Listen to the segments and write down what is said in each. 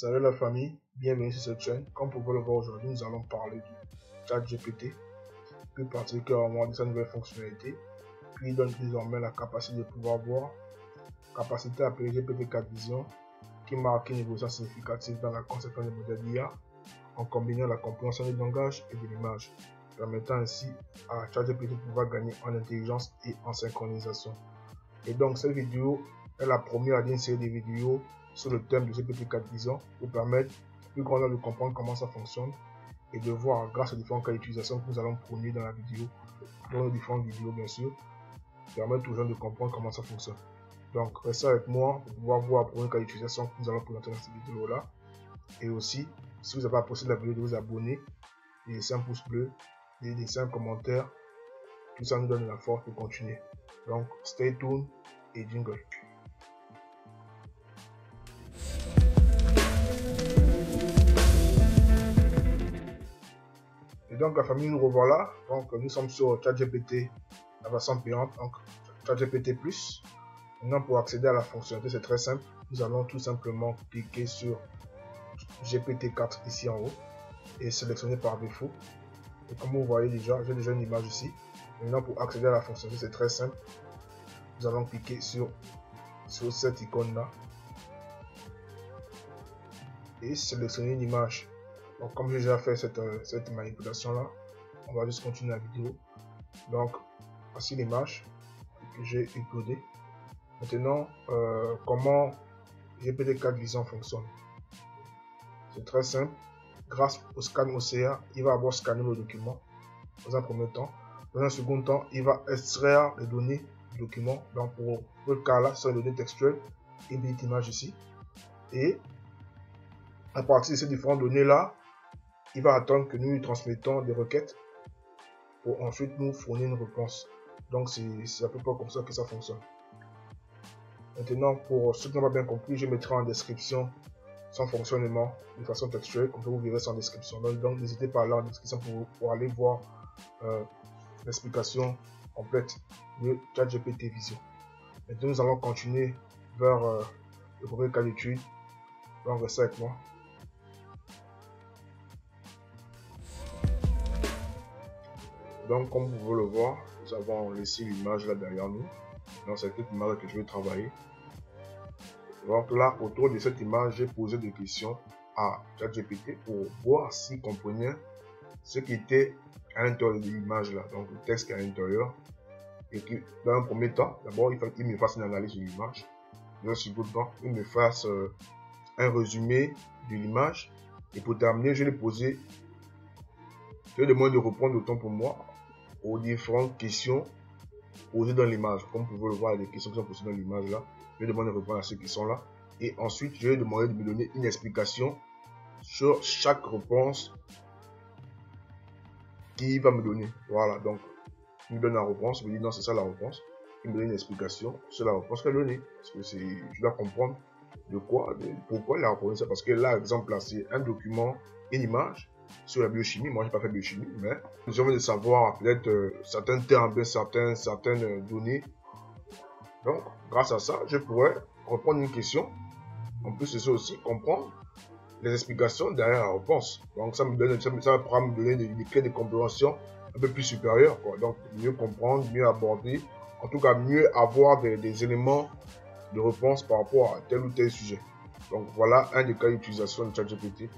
Salut la famille, bienvenue sur cette chaîne. Comme vous pouvez le voir aujourd'hui, nous allons parler du ChatGPT, plus particulièrement de sa nouvelle fonctionnalité, qui donne désormais la capacité de pouvoir voir, capacité à appeler GPT-4 Vision, qui marque une évolution significative dans la conception des modèles d'IA, en combinant la compréhension du langage et de l'image, permettant ainsi à ChatGPT de pouvoir gagner en intelligence et en synchronisation. Et donc cette vidéo est la première d'une série de vidéos sur le thème de GPT-4 Vision pour permettre plus grand nombre de comprendre comment ça fonctionne et de voir grâce aux différents cas d'utilisation que nous allons prôner dans la vidéo, dans les différentes vidéos bien sûr, permettre aux gens de comprendre comment ça fonctionne. Donc restez avec moi pour pouvoir voir pour un cas d'utilisation que nous allons présenter dans cette vidéo là. Et aussi, si vous n'avez pas apprécié la vidéo, de vous abonner, de laisser un pouce bleu, de laisser un commentaire, tout ça nous donne la force pour continuer. Donc stay tuned et jingle. Et donc la famille, nous revoilà. Donc nous sommes sur ChatGPT, la version payante, donc ChatGPT+. Maintenant pour accéder à la fonctionnalité, c'est très simple. Nous allons tout simplement cliquer sur GPT-4 ici en haut et sélectionner par défaut. Et comme vous voyez déjà, j'ai déjà une image ici. Maintenant pour accéder à la fonctionnalité, c'est très simple. Nous allons cliquer sur cette icône là et sélectionner une image. Donc comme j'ai déjà fait cette manipulation là, on va juste continuer la vidéo. Donc voici l'image que j'ai uploadée. Maintenant comment GPT-4 Vision fonctionne. C'est très simple. Grâce au scan OCR, il va avoir scanné le document dans un premier temps. Dans un second temps, il va extraire les données du document. Donc pour le cas là, ce sont les données textuelles et une petite image ici. Et à partir de ces différentes données là, il va attendre que nous lui transmettons des requêtes pour ensuite nous fournir une réponse. Donc c'est à peu près comme ça que ça fonctionne. Maintenant, pour ceux qui n'ont pas bien compris, je mettrai en description son fonctionnement de façon textuelle, comme ça vous verrez son description. Donc n'hésitez pas à aller en description pour aller voir l'explication complète de ChatGPT Vision. Maintenant, nous allons continuer vers le premier cas d'étude. Donc restez avec moi. Donc comme vous pouvez le voir, nous avons laissé l'image là derrière nous. Donc c'est cette image que je vais travailler. Donc là, autour de cette image, j'ai posé des questions à ChatGPT pour voir s'il comprenait ce qui était à l'intérieur de l'image là, donc le texte qui est à l'intérieur. Et que dans un premier temps, d'abord il faut qu'il me fasse une analyse de l'image. Dans un second temps, il me fasse un résumé de l'image. Et pour terminer, je vais demander de répondre autant pour moi aux différentes questions posées dans l'image. Comme vous pouvez le voir, les questions qui sont posées dans l'image là. Je vais demander de répondre à ces questions-là. Et ensuite, je vais demander de me donner une explication sur chaque réponse qu'il va me donner. Voilà, donc, il me donne la réponse, il me dit non, c'est ça la réponse. Il me donne une explication sur la réponse qu'elle a donnée. Parce que je dois comprendre pourquoi il a répondu ça. Parce que là, exemple, là, c'est un document, une image sur la biochimie. Moi, je n'ai pas fait biochimie, mais j'ai envie de savoir peut-être certains termes, certaines données. Donc, grâce à ça, je pourrais reprendre une question. En plus de ça aussi, comprendre les explications derrière la réponse. Donc, ça pourra me donner des clés de compréhension un peu plus supérieures, quoi. Donc, mieux comprendre, mieux aborder, en tout cas, mieux avoir des éléments de réponse par rapport à tel ou tel sujet. Donc, voilà un des cas d'utilisation de ChatGPT.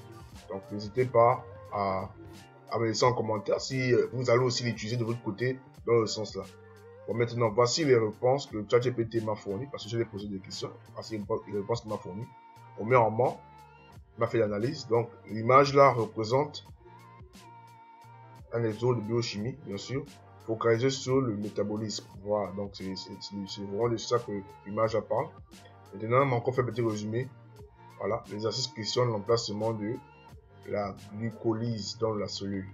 Donc, n'hésitez pas à me laisser en commentaire si vous allez aussi l'utiliser de votre côté dans le sens là. Bon, maintenant, voici les réponses que ChatGPT m'a fournies, parce que je lui ai posé des questions. Voici les réponses qu'il m'a fournies. Premièrement, il m'a fait l'analyse. Donc, l'image là représente un exo de biochimie, bien sûr, focalisé sur le métabolisme. Voilà, donc c'est vraiment de ça que l'image parle. Maintenant, il m'a encore fait un petit résumé. Voilà, l'exercice questionne l'emplacement de la glycolyse dans la cellule.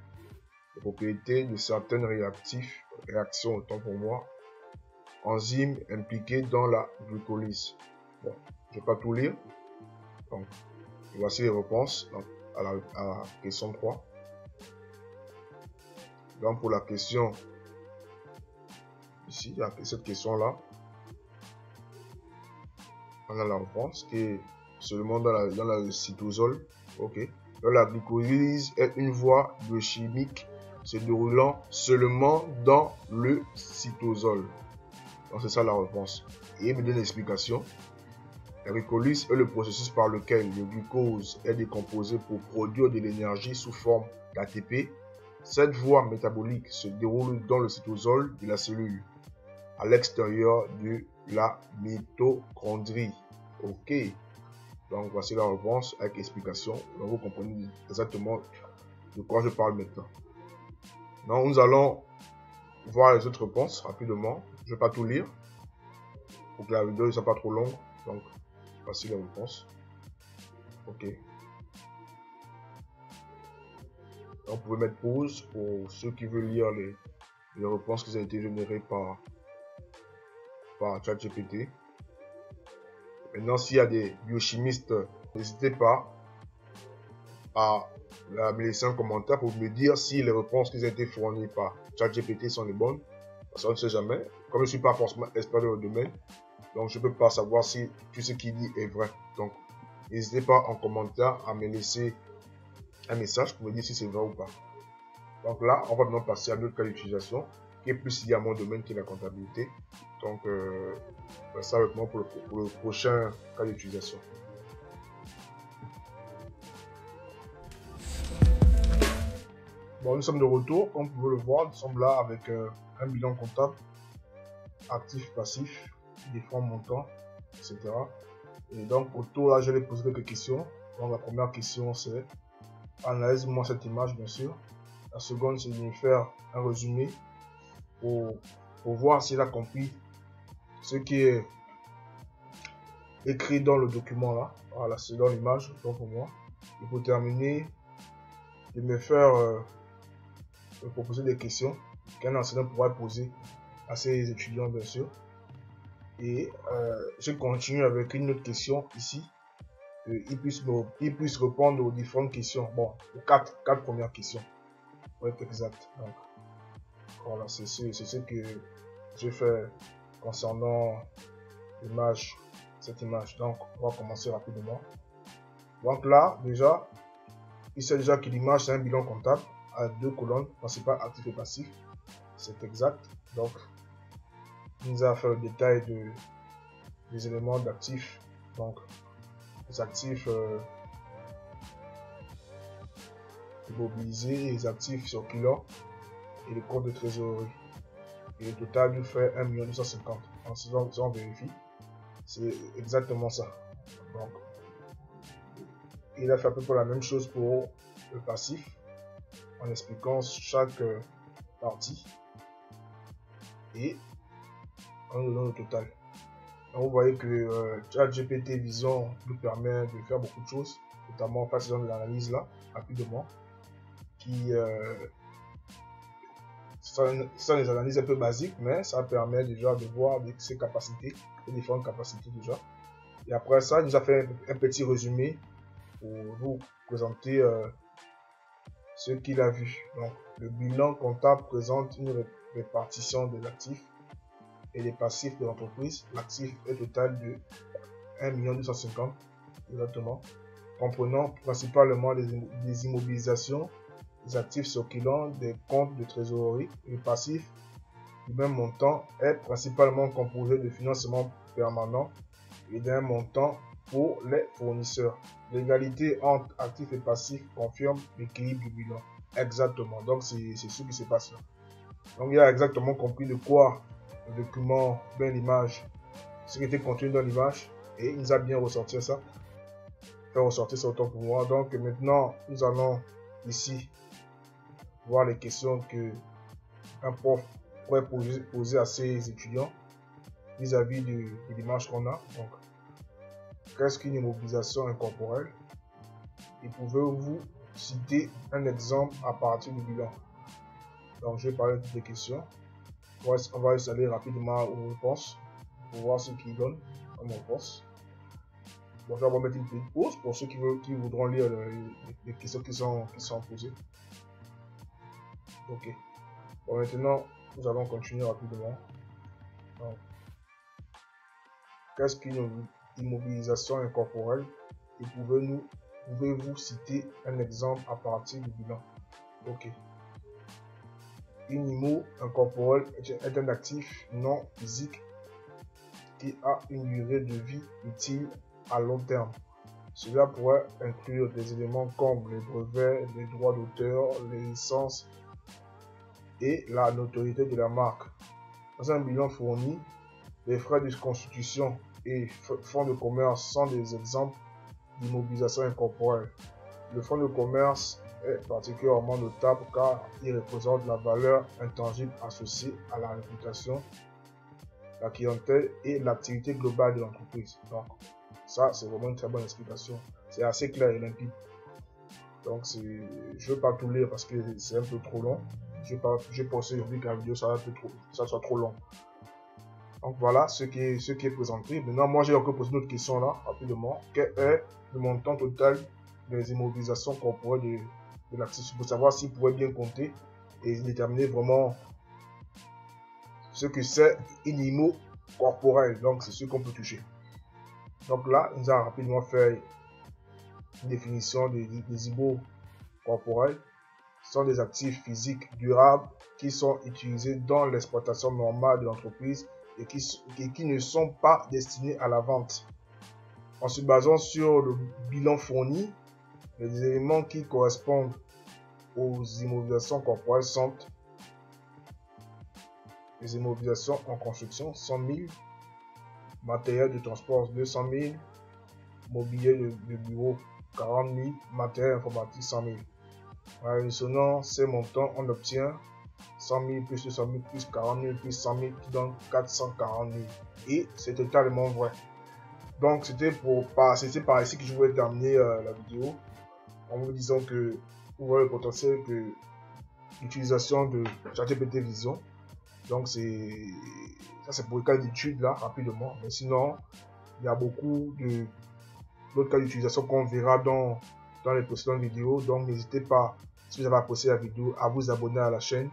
Les propriétés de certaines réactions, autant pour moi, enzymes impliqués dans la glycolyse. Bon, je ne vais pas tout lire. Donc, voici les réponses à la question 3. Donc, pour la question, ici, cette question-là, on a la réponse qui est seulement dans la cytosol. Ok. Donc la glucolyse est une voie biochimique se déroulant seulement dans le cytosol. Donc c'est ça la réponse. Et il me donne l'explication. La glycolyse est le processus par lequel le glucose est décomposé pour produire de l'énergie sous forme d'ATP. Cette voie métabolique se déroule dans le cytosol de la cellule, à l'extérieur de la mitochondrie. Ok. Donc voici la réponse avec explication. Donc vous comprenez exactement de quoi je parle maintenant. Donc nous allons voir les autres réponses rapidement. Je ne vais pas tout lire pour que la vidéo ne soit pas trop longue. Donc voici les réponses. Ok. Donc, vous pouvez mettre pause pour ceux qui veulent lire les réponses qui ont été générées par ChatGPT. Maintenant, s'il y a des biochimistes, n'hésitez pas à me laisser un commentaire pour me dire si les réponses qui ont été fournies par ChatGPT sont les bonnes. Parce qu'on ne sait jamais. Comme je ne suis pas forcément expert dans le domaine, donc je ne peux pas savoir si tout ce qu'il dit est vrai. Donc, n'hésitez pas en commentaire à me laisser un message pour me dire si c'est vrai ou pas. Donc là, on va maintenant passer à notre cas d'utilisation, qui est plus lié à mon domaine qui est la comptabilité. Donc, ça avec moi pour le prochain cas d'utilisation. Bon, nous sommes de retour. Comme vous pouvez le voir, nous sommes là avec un bilan comptable, actif, passif, des fonds montants, etc. Et donc, autour là, je vais poser quelques questions. Donc, la première question, c'est analyse-moi cette image, bien sûr. La seconde, c'est de me faire un résumé pour voir s'il a compris ce qui est écrit dans le document là. Voilà, c'est dans l'image, donc pour moi. Et pour terminer, de me faire me proposer des questions qu'un enseignant pourrait poser à ses étudiants, bien sûr. Et je continue avec une autre question ici. Il puisse répondre aux différentes questions. Bon, aux quatre premières questions. Pour être exact. Donc, voilà, c'est ce que j'ai fait concernant l'image, cette image. Donc, on va commencer rapidement. Donc là, déjà, il sait déjà que l'image, c'est un bilan comptable à 2 colonnes, principal, actif et passif. C'est exact. Donc, il nous a fait le détail des éléments d'actifs. Donc, les actifs immobilisés et les actifs circulants et le compte de trésorerie. Et le total nous fait 1 250 000. Si on vérifie, c'est exactement ça. Donc, il a fait à peu près la même chose pour le passif en expliquant chaque partie et en nous donnant le total. Donc, vous voyez que ChatGPT Vision nous permet de faire beaucoup de choses, notamment en faisant de l'analyse là, rapidement, qui sont des analyses un peu basiques, mais ça permet déjà de voir ses capacités, les différentes capacités déjà. Et après ça, il nous a fait un petit résumé pour vous présenter ce qu'il a vu. Donc, le bilan comptable présente une répartition des actifs et des passifs de l'entreprise. L'actif est total de 1 250 000 exactement, comprenant principalement des immobilisations, des actifs circulants, des comptes de trésorerie. Le passif du même montant est principalement composé de financements permanents et d'un montant pour les fournisseurs. L'égalité entre actifs et passifs confirme l'équilibre du bilan. Exactement. Donc, c'est ce qui se passe là. Donc, il a exactement compris de quoi le document, bien l'image, ce qui était contenu dans l'image, et il nous a bien ressorti ça. Faire ressortir ça autant pour moi. Donc, maintenant, nous allons ici voir les questions que un prof pourrait poser à ses étudiants vis-à-vis de l'image qu'on a. Donc, qu'est-ce qu'une immobilisation incorporelle? Et pouvez-vous citer un exemple à partir du bilan? Donc, je vais parler de toutes les questions. On va aller rapidement aux réponses pour voir ce qu'il donne comme réponse. Bon, je vais mettre une petite pause pour ceux qui voudront lire les questions qui sont posées. Ok. Bon, maintenant, nous allons continuer rapidement. Qu'est-ce qu'une immobilisation incorporelle? et pouvez-vous citer un exemple à partir du bilan? Ok. Une IMO incorporelle est un actif non physique qui a une durée de vie utile à long terme. Cela pourrait inclure des éléments comme les brevets, les droits d'auteur, les licences et la notoriété de la marque. Dans un bilan fourni, les frais de constitution et fonds de commerce sont des exemples d'immobilisation incorporelle. Le fonds de commerce est particulièrement notable car il représente la valeur intangible associée à la réputation, la clientèle et l'activité globale de l'entreprise. Donc, ça, c'est vraiment une très bonne explication. C'est assez clair et limpide. Donc, je ne veux pas tout lire parce que c'est un peu trop long. Je pensais aujourd'hui que la vidéo ça soit trop long. Donc, voilà ce qui est présenté. Maintenant, moi, j'ai encore posé une autre question là, rapidement. Quel est le montant total des immobilisations corporelles de l'actif pour savoir s'il pourrait bien compter et déterminer vraiment ce que c'est une IMO corporelle. Donc, c'est ce qu'on peut toucher. Donc là, nous allons rapidement faire une définition des IMO corporels. Ce sont des actifs physiques durables qui sont utilisés dans l'exploitation normale de l'entreprise et qui ne sont pas destinés à la vente. En se basant sur le bilan fourni, les éléments qui correspondent aux immobilisations corporelles sont les immobilisations en construction 100 000, matériel de transport 200 000, mobilier de bureau 40 000, matériel informatique 100 000. En additionnant ces montants, on obtient 100 000 plus 200 000 plus 40 000 plus 100 000 qui donne 440 000. Et c'est totalement vrai. Donc c'était par ici que je voulais terminer la vidéo en vous disant que vous voyez le potentiel que l'utilisation de ChatGPT Vision. Donc ça c'est pour le cas d'études là rapidement, mais sinon il y a beaucoup d'autres cas d'utilisation qu'on verra dans les précédentes vidéos. Donc n'hésitez pas, si vous avez apprécié la vidéo, à vous abonner à la chaîne,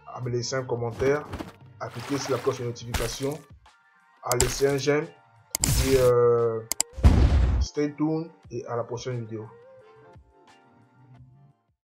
à me laisser un commentaire, à cliquer sur la cloche de notification, à laisser un j'aime et stay tuned et à la prochaine vidéo.